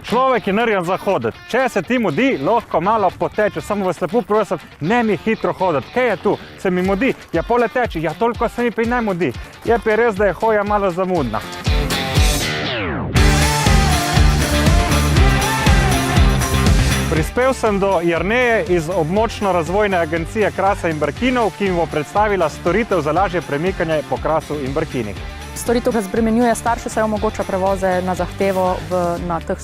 Človek je narejen za hoditi. Če se ti mudi, lahko malo poteče. Samo vas lepo prosim, ne mi hitro hoditi. Kaj je tu? Se mi mudi? Ja, pole teče. Ja, toliko se mi pa ne mudi. Je pa res, da je hoja malo zamudna. Prispel sem do Jerneje iz območno-razvojne agencije Krasa in Brkinov, ki mi bo predstavila storitev za lažje premikanje po Krasu in Brkinih. Storitev razbremenjuje starše, saj omogoča prevoze na zahtevo na teh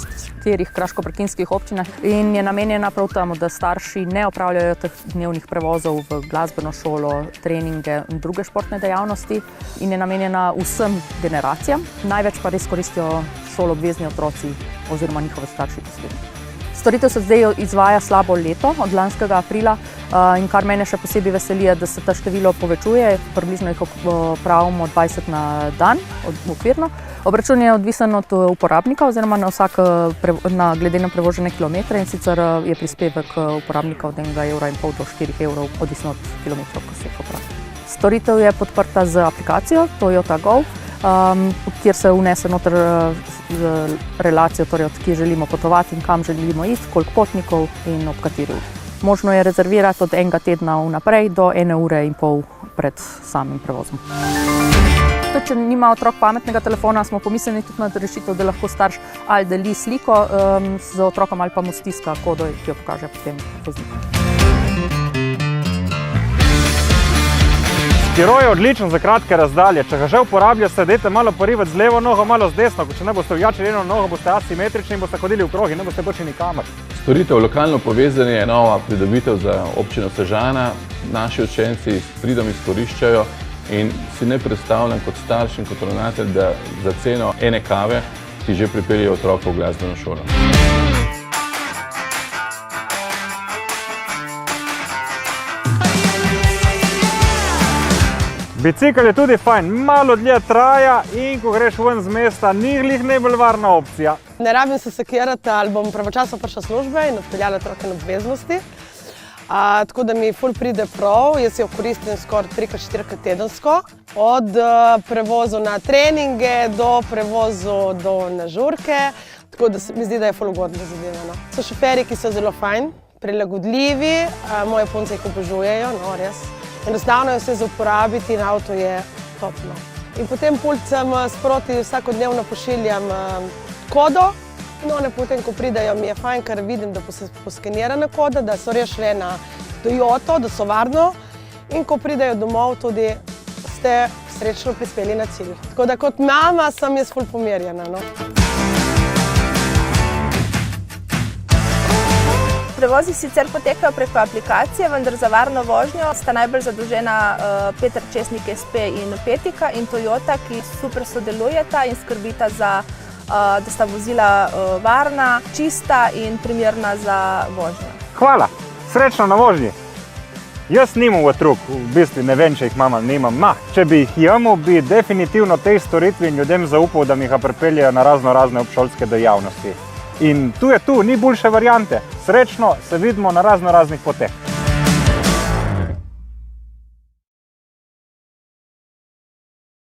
4 kraško-brkinskih občinah in je namenjena prav temu, da starši ne opravljajo teh dnevnih prevozov v glasbeno šolo, treninge in druge športne dejavnosti in je namenjena vsem generacijam. Največ pa res koristijo šoloobvezni otroci oziroma njihovi starši posebej. Storitev se zdaj izvaja slabo leto, od lanskega aprila, in kar mene še posebej veseli, da se ta število povečuje, približno jih opravimo 20 na dan, okvirno. Obračun je odvisen od uporabnika oziroma glede na prevožene kilometre in sicer je prispevek uporabnika od 1,5 € do 4 €, odvisno od kilometrov, ko se jih opravi. Storitev je podprta z aplikacijo Toyota Go, kjer se vnese noter relacijo, torej od kje želimo potovati in kam želimo iti, koliko potnikov in ob kateri uri. Možno je rezervirati od 1 tedna vnaprej do 1,5 ure pred samim prevozom. Če nima otrok pametnega telefona, smo pomislili tudi na rešitev, da lahko starš ali deli sliko z otrokom ali pa mu stiska kodo, ki jo pokaže potem vozniku. Skiro je odličen za kratke razdalje. Če ga že uporabljate, dajte malo porivati z levo nogo, malo z desno. Če ne boste vjačili eno nogo, boste asimetrični in boste hodili v krogi, ne boste počeli nikamor. Storitev lokalno povezanje je nova pridobitev za občino Sežana. Naši učenci s pridom izkoriščajo in si ne predstavljam kot starš in kot ravnatelj, da za ceno ene kave ti že pripeljejo otroka v glasbeno šolo. Bicikel je tudi fajn, malo dlje traja in ko greš ven z mesta, ni glih najbolj varna opcija. Ne rabim se sekirati, ali bom pravočasno prišla službe in odpeljala otroke na obveznosti. Tako da mi ful pride prav, jaz jo koristim skoraj 3-4 tedensko. Od prevozov na treninge do prevozov na žurke, tako da mi zdi, da je ful ugodno zadeva. So šoferji, ki so zelo fajn, prilagodljivi, moje punce jih obožujejo, no res. Enostavno je vse za uporabiti in avto je topno. In potem pulcem sproti vsakodnevno pošiljam kodo. No, potem, ko pridejo, mi je fajn, ker vidim, da se poskenirana koda, da so res šle na Toyoto, da so varno. In ko pridejo domov, tudi ste srečno prispeli na cilj. Tako da kot mama sem jaz ful pomirjena. Prevozi sicer potekajo preko aplikacije, vendar za varno vožnjo sta najbolj zadolžena Peter Česnik SP in Petika in Toyota, ki super sodelujeta in skrbita za da sta vozila varna, čista in primerna za vožnjo. Hvala, srečno na vožnji. Jaz nimam otrok, v bistvu ne vem, če jih imam ali nimam. Če bi jih imel, bi definitivno tej storitvi in ljudem zaupal, da mi ga pripeljejo na razne obšolske dejavnosti. In tu, ni boljše variante. Srečno se vidimo na raznih poteh.